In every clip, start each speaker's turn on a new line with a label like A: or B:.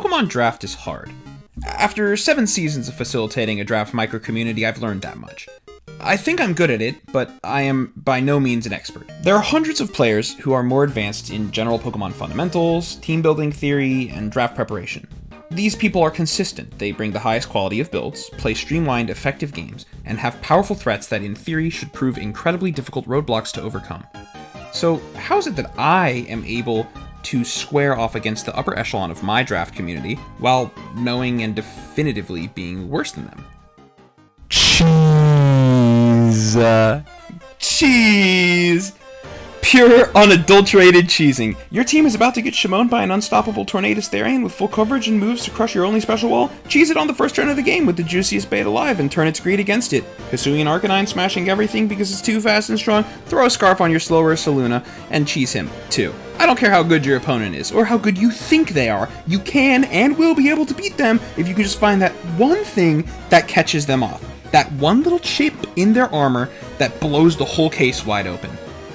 A: Pokemon draft is hard. After 7 seasons of facilitating a draft micro-community, I've learned that much. I think I'm good at it, but I am by no means an expert. There are hundreds of players who are more advanced in general Pokemon fundamentals, team building theory, and draft preparation. These people are consistent, they bring the highest quality of builds, play streamlined, effective games, and have powerful threats that in theory should prove incredibly difficult roadblocks to overcome. So how is it that I am able to square off against the upper echelon of my draft community while knowing and definitively being worse than them? Cheese! Pure, unadulterated cheesing. Your team is about to get shimon by an unstoppable Tornadus Therian with full coverage and moves to crush your only special wall? Cheese it on the first turn of the game with the juiciest bait alive and turn its greed against it. Hisuian Arcanine smashing everything because it's too fast and strong? Throw a scarf on your slower Saluna and cheese him, too. I don't care how good your opponent is, or how good you think they are, you can and will be able to beat them if you can just find that one thing that catches them off. That one little chip in their armor that blows the whole case wide open.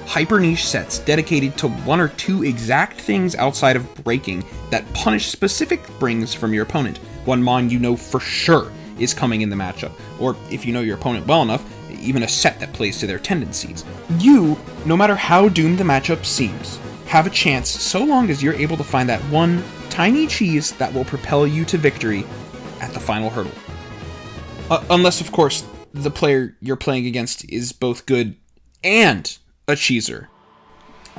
A: Hyper niche sets dedicated to 1 or 2 exact things outside of breaking that punish specific brings from your opponent. One mon you know for sure is coming in the matchup, or if you know your opponent well enough, even a set that plays to their tendencies. You, no matter how doomed the matchup seems, have a chance so long as you're able to find that one tiny cheese that will propel you to victory at the final hurdle. Unless, of course, the player you're playing against is both good and a cheeser.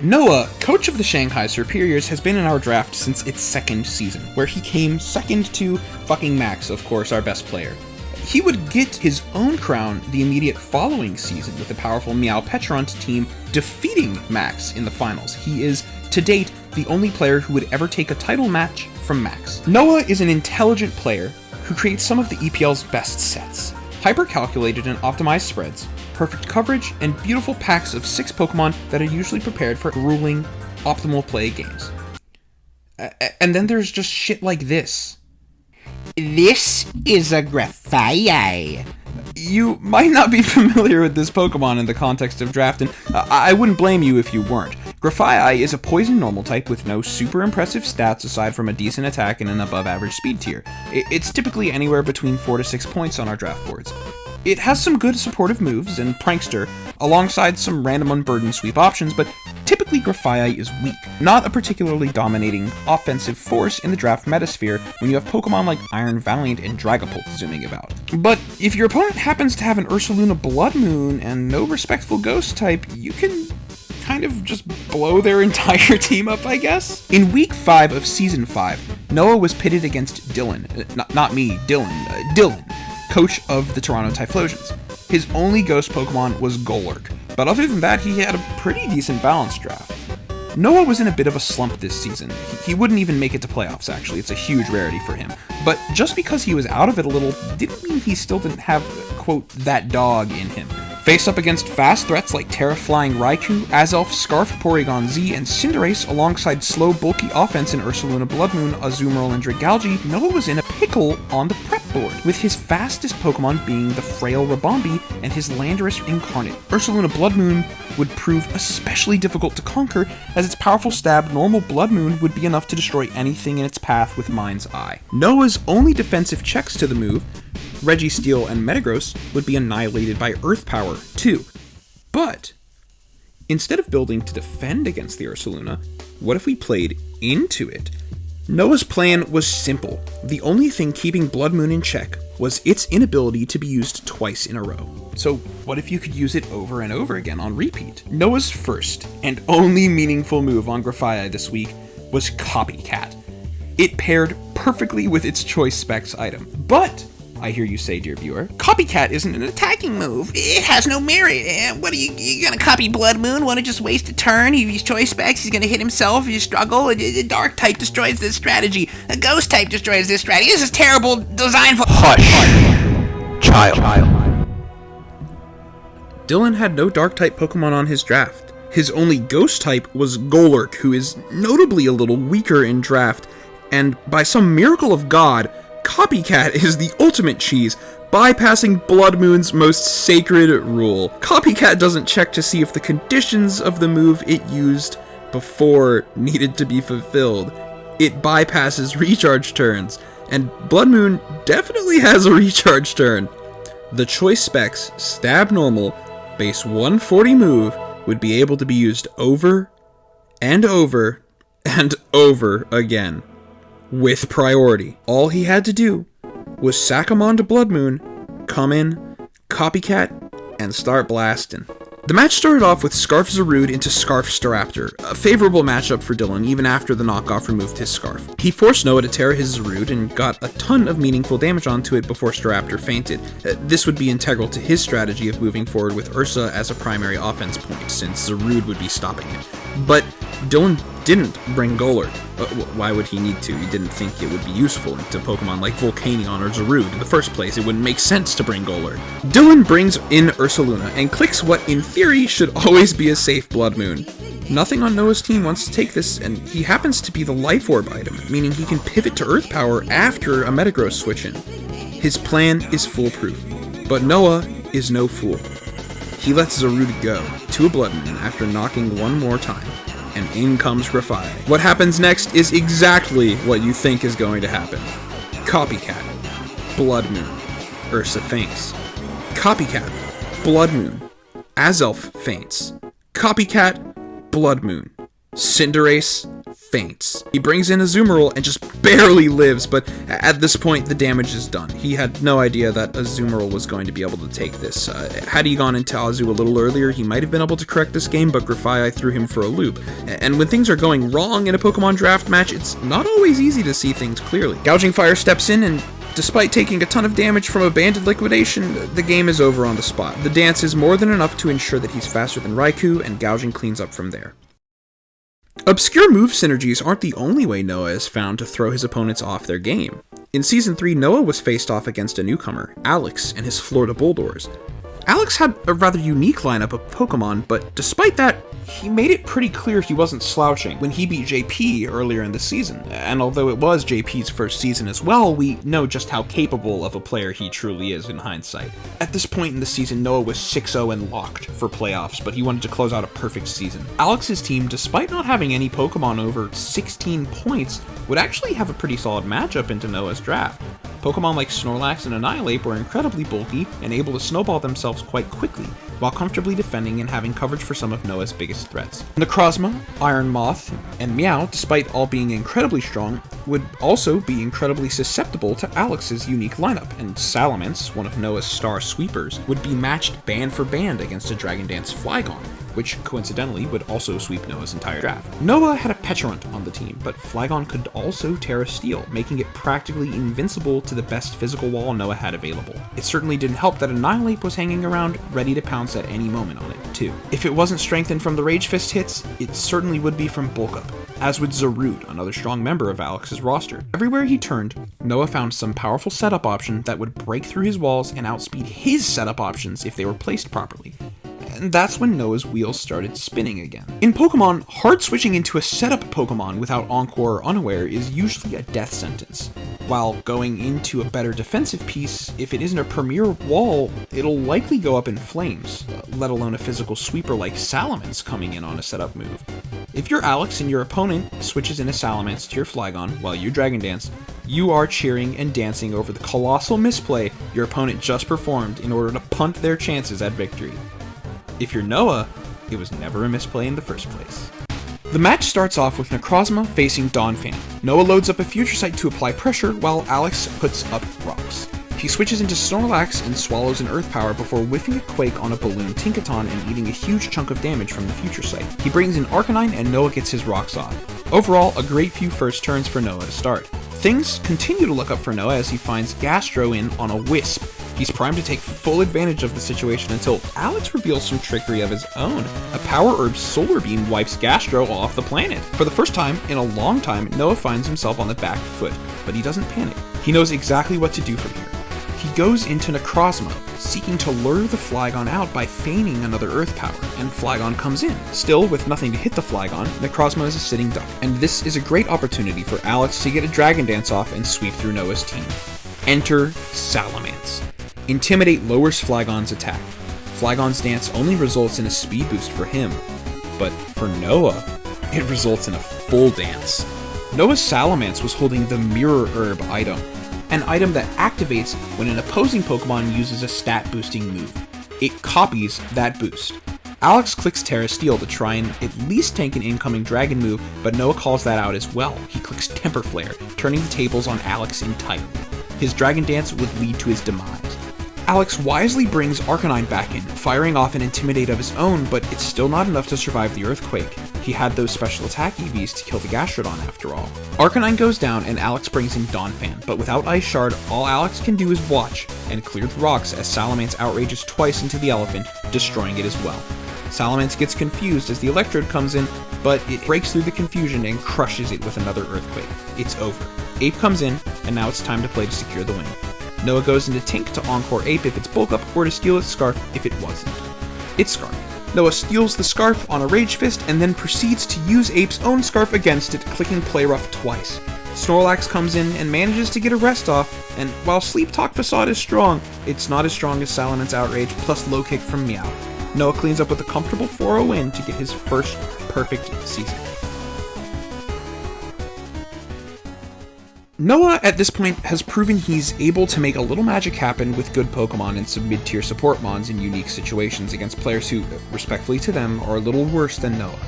A: Noah, coach of the Shanghai Superiors, has been in our draft since its 2nd season, where he came second to fucking Max, of course, our best player. He would get his own crown the immediate following season with the powerful Meow Petront team defeating Max in the finals. He is, to date, the only player who would ever take a title match from Max. Noah is an intelligent player who creates some of the EPL's best sets. Hyper-calculated and optimized spreads, perfect coverage, and beautiful packs of 6 Pokemon that are usually prepared for grueling, optimal play games. And then there's just shit like this.
B: This is a Grafaiai.
A: You might not be familiar with this Pokemon in the context of draft, and I wouldn't blame you if you weren't. Grafaiai is a poison normal type with no super impressive stats aside from a decent attack and an above average speed tier. It's typically anywhere between 4 to 6 points on our draft boards. It has some good supportive moves and Prankster, alongside some random unburdened sweep options, but typically Grafaiai is weak, not a particularly dominating offensive force in the draft metasphere when you have Pokemon like Iron Valiant and Dragapult zooming about. But if your opponent happens to have an Ursaluna Blood Moon and no respectful ghost type, you can kind of just blow their entire team up, I guess? In week 5 of season 5, Noah was pitted against Dylan, not me, Dylan, coach of the Toronto Typhlosions. His only ghost Pokemon was Golurk, but other than that, he had a pretty decent balanced draft. Noah was in a bit of a slump this season. He wouldn't even make it to playoffs, actually. It's a huge rarity for him. But just because he was out of it a little didn't mean he still didn't have, quote, that dog in him. Faced up against fast threats like Terra-Flying Raikou, Azelf, Scarf, Porygon Z, and Cinderace alongside slow, bulky offense in Ursaluna Bloodmoon, Azumarill, and Dragalge, Noah was in a pickle on the prep board, with his fastest Pokemon being the frail Rabombi and his Landorus Incarnate. Ursaluna Bloodmoon would prove especially difficult to conquer, as its powerful stab, normal Blood Moon, would be enough to destroy anything in its path with Mind's Eye. Noah's only defensive checks to the move, Registeel and Metagross, would be annihilated by Earth Power, too. But instead of building to defend against the Ursaluna, what if we played into it? Noah's plan was simple. The only thing keeping Blood Moon in check was its inability to be used twice in a row. So what if you could use it over and over again on repeat? Noah's first and only meaningful move on Grafaiai this week was Copycat. It paired perfectly with its choice specs item. But, I hear you say, dear viewer, Copycat isn't an attacking move.
B: It has no merit. What are you gonna copy Blood Moon? Wanna just waste a turn? He's choice specs, he's gonna hit himself, you struggle. A dark type destroys this strategy. A ghost type destroys this strategy. This is terrible design for—
A: Hush! Child. Dylan had no dark type Pokemon on his draft. His only ghost type was Golurk, who is notably a little weaker in draft, and by some miracle of God, Copycat is the ultimate cheese, bypassing Blood Moon's most sacred rule. Copycat doesn't check to see if the conditions of the move it used before needed to be fulfilled. it bypasses recharge turns, and Blood Moon definitely has a recharge turn. The choice specs Stab Normal, base 140 move, would be able to be used over and over and over again, with priority. All he had to do was sack him onto Blood Moon, come in, copycat, and start blasting. The match started off with Scarf Zarude into Scarf Staraptor, a favorable matchup for Dylan even after the knockoff removed his Scarf. He forced Noah to tear his Zarude and got a ton of meaningful damage onto it before Staraptor fainted. This would be integral to his strategy of moving forward with Ursa as a primary offense point, since Zarude would be stopping it. But Dylan didn't bring Golurk. Why would he need to? He didn't think it would be useful into Pokemon like Volcanion or Zarude. In the first place, it wouldn't make sense to bring Golurk. Dylan brings in Ursaluna and clicks what in theory should always be a safe Blood Moon. Nothing on Noah's team wants to take this, and he happens to be the Life Orb item, meaning he can pivot to Earth Power after a Metagross switch in. His plan is foolproof, but Noah is no fool. He lets Zarude go to a Blood Moon after knocking one more time, and in comes Grafai. What happens next is exactly what you think is going to happen. Copycat, Blood Moon, Ursa faints. Copycat, Blood Moon, Azelf faints. Copycat, Blood Moon, Cinderace faints. He brings in Azumarill and just barely lives, but at this point the damage is done. He had no idea that Azumarill was going to be able to take this. Had he gone into Azu a little earlier, he might have been able to correct this game, but Grafai threw him for a loop. And when things are going wrong in a Pokemon draft match, it's not always easy to see things clearly. Gouging Fire steps in, and despite taking a ton of damage from a Banded Liquidation, the game is over on the spot. The dance is more than enough to ensure that he's faster than Raikou, and Gouging cleans up from there. Obscure move synergies aren't the only way Noah is found to throw his opponents off their game. In Season 3, Noah was faced off against a newcomer, Alex, and his Florida Bulldors. Alex had a rather unique lineup of Pokemon, but despite that, he made it pretty clear he wasn't slouching when he beat JP earlier in the season. And although it was JP's first season as well, we know just how capable of a player he truly is in hindsight. At this point in the season, Noah was 6-0 and locked for playoffs, but he wanted to close out a perfect season. Alex's team, despite not having any Pokemon over 16 points, would actually have a pretty solid matchup into Noah's draft. Pokemon like Snorlax and Annihilate were incredibly bulky and able to snowball themselves quite quickly, while comfortably defending and having coverage for some of Noah's biggest threats. Necrozma, Iron Moth, and Meow, despite all being incredibly strong, would also be incredibly susceptible to Alex's unique lineup, and Salamence, one of Noah's star sweepers, would be matched band for band against a Dragon Dance Flygon, which coincidentally would also sweep Noah's entire draft. Noah had a Pecharunt on the team, but Flygon could also Terra Steel, making it practically invincible to the best physical wall Noah had available. It certainly didn't help that Annihilate was hanging around, ready to pounce at any moment on it, too. If it wasn't strengthened from the Rage Fist hits, it certainly would be from Bulk Up, as would Zarude, another strong member of Alex's roster. Everywhere he turned, Noah found some powerful setup option that would break through his walls and outspeed his setup options if they were placed properly. And that's when Noah's wheels started spinning again. In Pokemon, hard switching into a setup Pokemon without Encore or Unaware is usually a death sentence, while going into a better defensive piece, if it isn't a premier wall, it'll likely go up in flames, let alone a physical sweeper like Salamence coming in on a setup move. If you're Alex and your opponent switches in a Salamence to your Flygon while you Dragon Dance, you are cheering and dancing over the colossal misplay your opponent just performed in order to punt their chances at victory. If you're Noah, it was never a misplay in the first place. The match starts off with Necrozma facing Donphan. Noah loads up a Future Sight to apply pressure, while Alex puts up rocks. He switches into Snorlax and swallows an Earth Power before whiffing a Quake on a Balloon Tinkaton and eating a huge chunk of damage from the Future Sight. He brings in Arcanine and Noah gets his rocks off. Overall, a great few first turns for Noah to start. Things continue to look up for Noah as he finds Gastro in on a Wisp. He's primed to take full advantage of the situation until Alex reveals some trickery of his own. A Power Herb Solar Beam wipes Gastro off the planet. For the first time in a long time, Noah finds himself on the back foot, but he doesn't panic. He knows exactly what to do from here. He goes into Necrozma, seeking to lure the Flygon out by feigning another Earth Power, and Flygon comes in. Still, with nothing to hit the Flygon, Necrozma is a sitting duck, and this is a great opportunity for Alex to get a Dragon Dance off and sweep through Noah's team. Enter Salamence. Intimidate lowers Flygon's attack. Flygon's dance only results in a speed boost for him, but for Noah, it results in a full dance. Noah's Salamence was holding the Mirror Herb item, an item that activates when an opposing Pokemon uses a stat-boosting move. It copies that boost. Alex clicks Terra Steel to try and at least tank an incoming Dragon move, but Noah calls that out as well. He clicks Temper Flare, turning the tables on Alex entirely. His Dragon Dance would lead to his demise. Alex wisely brings Arcanine back in, firing off an Intimidate of his own, but it's still not enough to survive the Earthquake. He had those special attack EVs to kill the Gastrodon after all. Arcanine goes down and Alex brings in Donphan, but without Ice Shard, all Alex can do is watch and clear the rocks as Salamence outrages twice into the elephant, destroying it as well. Salamence gets confused as the Electrode comes in, but it breaks through the confusion and crushes it with another Earthquake. It's over. Ape comes in, and now it's time to play to secure the win. Noah goes into Tink to Encore Ape if it's Bulk Up, or to steal its Scarf if it wasn't. It's Scarf. Noah steals the Scarf on a Rage Fist and then proceeds to use Ape's own Scarf against it, clicking Play Rough twice. Snorlax comes in and manages to get a rest off, and while Sleep Talk Facade is strong, it's not as strong as Salamence Outrage plus Low Kick from Meow. Noah cleans up with a comfortable 4-0 win to get his first perfect season. Noah, at this point, has proven he's able to make a little magic happen with good Pokemon and some mid-tier support mons in unique situations against players who, respectfully to them, are a little worse than Noah.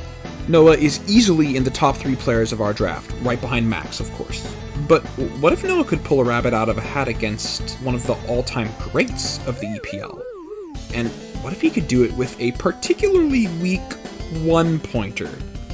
A: Noah is easily in the top 3 players of our draft, right behind Max, of course. But what if Noah could pull a rabbit out of a hat against one of the all-time greats of the EPL? And what if he could do it with a particularly weak one-pointer?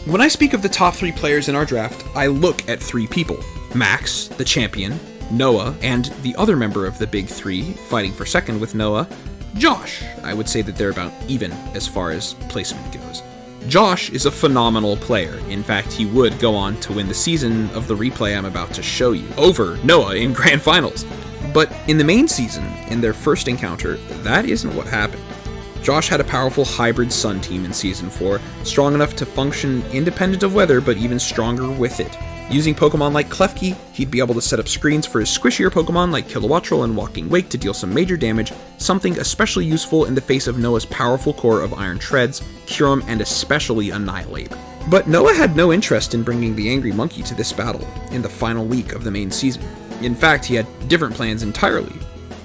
A: When I speak of the top 3 players in our draft, I look at 3 people. Max, the champion, Noah, and the other member of the big 3, fighting for second with Noah, Josh. I would say that they're about even as far as placement goes. Josh is a phenomenal player. In fact, he would go on to win the season of the replay I'm about to show you, over Noah in Grand Finals. But in the main season, in their first encounter, that isn't what happened. Josh had a powerful hybrid Sun team in Season 4, strong enough to function independent of weather, but even stronger with it. Using Pokemon like Klefki, he'd be able to set up screens for his squishier Pokemon like Kilowattrel and Walking Wake to deal some major damage, something especially useful in the face of Noah's powerful core of Iron Treads, Kyurem, and especially Annihilate. But Noah had no interest in bringing the Angry Monkey to this battle in the final week of the main season. In fact, he had different plans entirely.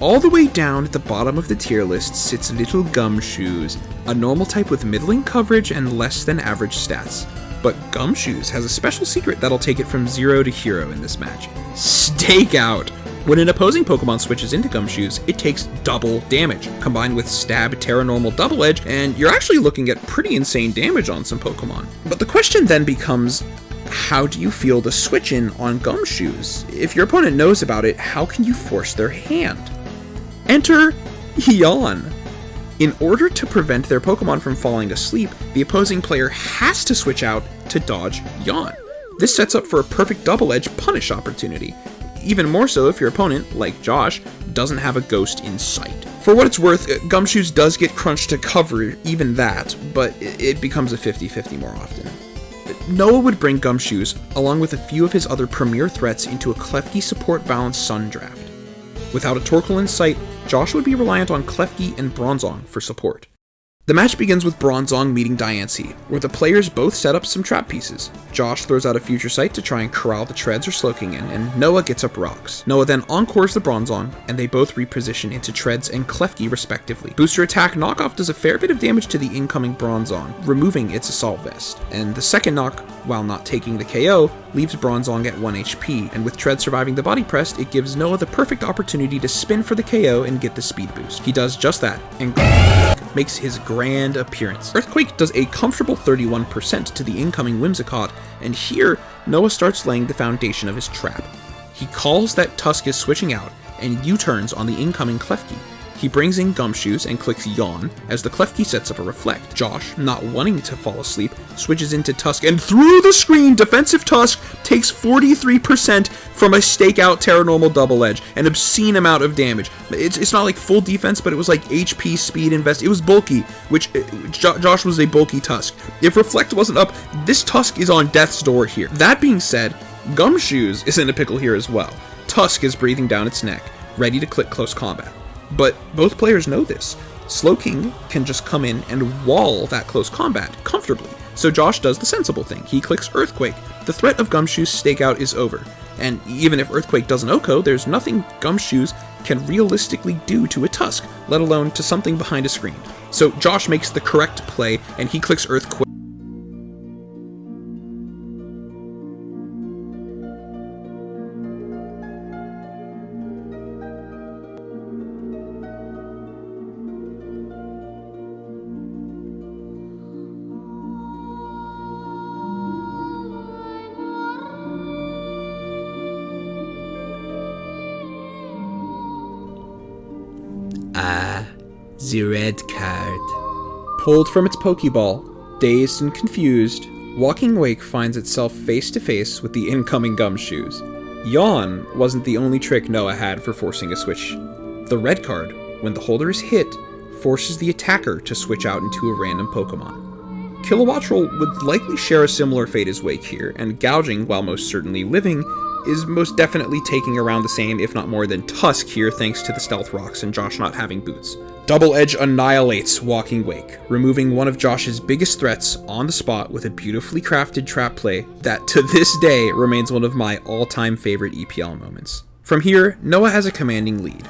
A: All the way down at the bottom of the tier list sits Little Gumshoes, a normal type with middling coverage and less than average stats. But Gumshoes has a special secret that'll take it from 0 to hero in this match. Stake Out! When an opposing Pokemon switches into Gumshoes, it takes double damage, combined with Stab, Terra Normal, Double Edge, and you're actually looking at pretty insane damage on some Pokemon. But the question then becomes, how do you feel the switch in on Gumshoes? If your opponent knows about it, how can you force their hand? Enter Yawn. In order to prevent their Pokemon from falling asleep, the opposing player has to switch out to dodge Yawn. This sets up for a perfect Double Edge punish opportunity. Even more so if your opponent, like Josh, doesn't have a ghost in sight. For what it's worth, Gumshoes does get crunched to cover even that, but it becomes a 50-50 more often. Noah would bring Gumshoes, along with a few of his other premier threats, into a Klefki support balanced Sun draft. Without a Torkoal in sight, Josh would be reliant on Klefki and Bronzong for support. The match begins with Bronzong meeting Diancie, where the players both set up some trap pieces. Josh throws out a Future Sight to try and corral the Treads or Slowking in, and Noah gets up Rocks. Noah then encores the Bronzong, and they both reposition into Treads and Klefki respectively. Booster Attack Knockoff does a fair bit of damage to the incoming Bronzong, removing its Assault Vest. And the second knock, while not taking the KO, leaves Bronzong at 1 HP, and with Tread surviving the Body Press, it gives Noah the perfect opportunity to spin for the KO and get the speed boost. He does just that, and makes his grand appearance. Earthquake does a comfortable 31% to the incoming Whimsicott, and here, Noah starts laying the foundation of his trap. He calls that Tusk is switching out, and U-turns on the incoming Klefki. He brings in Gumshoes and clicks Yawn as the Klefki sets up a Reflect. Josh, not wanting to fall asleep, switches into Tusk, and through the screen, defensive Tusk takes 43% from a Stakeout Terra Normal Double Edge, an obscene amount of damage. It's not like full defense, but it was like HP, speed, invest. It was bulky, which Josh was a bulky Tusk. If Reflect wasn't up, this Tusk is on death's door here. That being said, Gumshoes is in a pickle here as well. Tusk is breathing down its neck, ready to click Close Combat. But both players know this. Slowking can just come in and wall that close combat comfortably, So Josh does the sensible thing. He clicks Earthquake. The threat of Gumshoe's stakeout is over. And even if Earthquake doesn't OHKO, there's nothing Gumshoes can realistically do to a Tusk, let alone to something behind a screen. So Josh makes the correct play, and he clicks Earthquake.
C: The red card.
A: Pulled from its Pokeball, dazed and confused, Walking Wake finds itself face to face with the incoming Gumshoes. Yawn wasn't the only trick Noah had for forcing a switch. The red card, when the holder is hit, forces the attacker to switch out into a random Pokemon. Kilowattrel would likely share a similar fate as Wake here, and Gouging, while most certainly living, is most definitely taking around the same, if not more than Tusk here, thanks to the Stealth Rocks and Josh not having boots. Double Edge annihilates Walking Wake, removing one of Josh's biggest threats on the spot with a beautifully crafted trap play that to this day remains one of my all-time favorite EPL moments. From here, Noah has a commanding lead.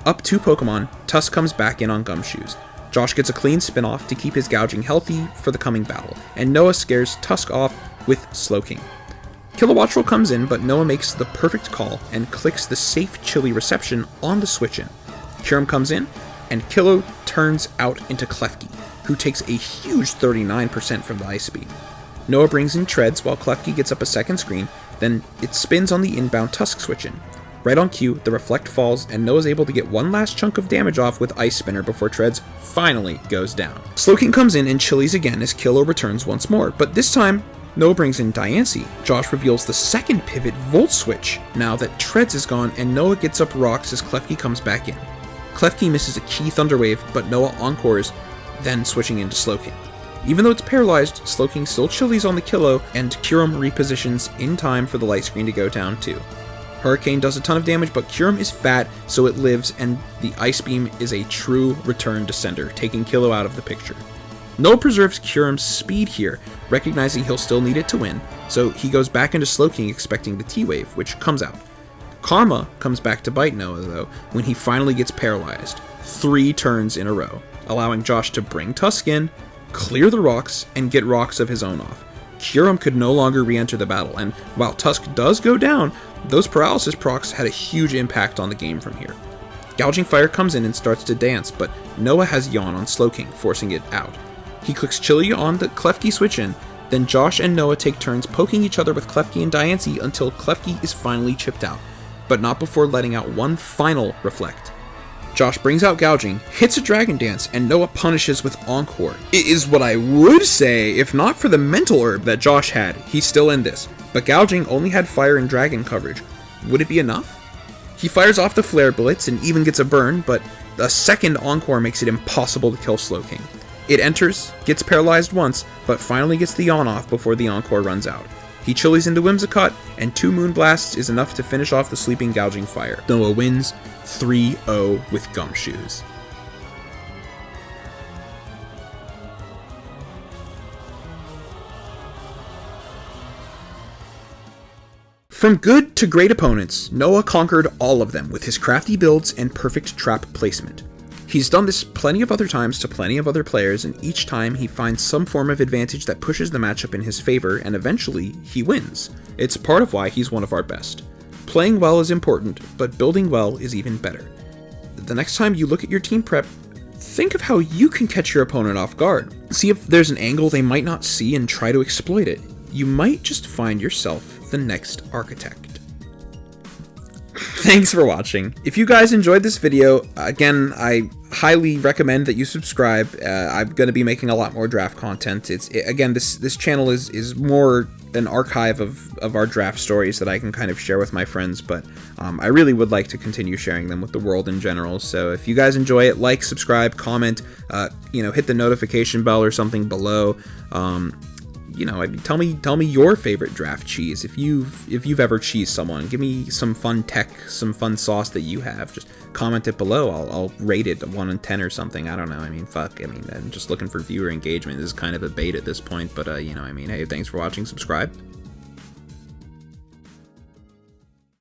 A: Up 2 Pokemon, Tusk comes back in on Gumshoes. Josh gets a clean spin-off to keep his Gouging healthy for the coming battle, and Noah scares Tusk off with Slowking. Kilowattrel comes in, but Noah makes the perfect call and clicks the safe chilly reception on the switch-in. Kyurem comes in, and Kilo turns out into Klefki, who takes a huge 39% from the Ice Beam. Noah brings in Treads while Klefki gets up a second screen, then it spins on the inbound Tusk switch-in. Right on cue, the Reflect falls, and Noah's able to get one last chunk of damage off with Ice Spinner before Treads finally goes down. Slowking comes in and chillies again as Kilo returns once more, but this time, Noah brings in Diancie. Josh reveals the second pivot Volt Switch, now that Treads is gone, and Noah gets up Rocks as Klefki comes back in. Klefki misses a key Thunder Wave, but Noah encores, then switching into Slowking. Even though it's paralyzed, Slowking still chillies on the Kilo, and Kyurem repositions in time for the light screen to go down too. Hurricane does a ton of damage, but Kyurem is fat, so it lives, and the Ice Beam is a true return to sender, taking Kilo out of the picture. Noah preserves Kyurem's speed here, recognizing he'll still need it to win, so he goes back into Slowking expecting the T-Wave, which comes out. Karma comes back to bite Noah, though, when he finally gets paralyzed, 3 turns in a row, allowing Josh to bring Tusk in, clear the rocks, and get rocks of his own off. Kyurem could no longer re-enter the battle, and while Tusk does go down, those paralysis procs had a huge impact on the game from here. Gouging Fire comes in and starts to dance, but Noah has Yawn on Slowking, forcing it out. He clicks Chilly on the Klefki switch-in, then Josh and Noah take turns poking each other with Klefki and Diancie until Klefki is finally chipped out, but not before letting out one final Reflect. Josh brings out Gouging, hits a Dragon Dance, and Noah punishes with Encore. It is what I would say, if not for the mental herb that Josh had, he's still in this, but Gouging only had Fire and Dragon coverage. Would it be enough? He fires off the Flare Blitz and even gets a burn, but a second Encore makes it impossible to kill Slowking. It enters, gets paralyzed once, but finally gets the Yawn off before the Encore runs out. He chillies into Whimsicott, and 2 Moonblasts is enough to finish off the sleeping Gouging Fire. Noah wins 3-0 with Gumshoes. From good to great opponents, Noah conquered all of them with his crafty builds and perfect trap placement. He's done this plenty of other times to plenty of other players, and each time he finds some form of advantage that pushes the matchup in his favor, and eventually, he wins. It's part of why he's one of our best. Playing well is important, but building well is even better. The next time you look at your team prep, think of how you can catch your opponent off guard. See if there's an angle they might not see and try to exploit it. You might just find yourself the next architect. Thanks for watching. If you guys enjoyed this video, again, I highly recommend that you subscribe. I'm going to be making a lot more draft content. This channel is more an archive of our draft stories that I can kind of share with my friends, but I really would like to continue sharing them with the world in general. So if you guys enjoy it, like, subscribe, comment, hit the notification bell or something below. you know, tell me your favorite draft cheese. If you've ever cheesed someone, give me some fun tech, some fun sauce that you have. Just comment it below. I'll rate it 1 in 10 or something. I don't know. I mean, fuck. I mean, I'm just looking for viewer engagement. This is kind of a bait at this point, but you know, I mean, hey, thanks for watching. Subscribe.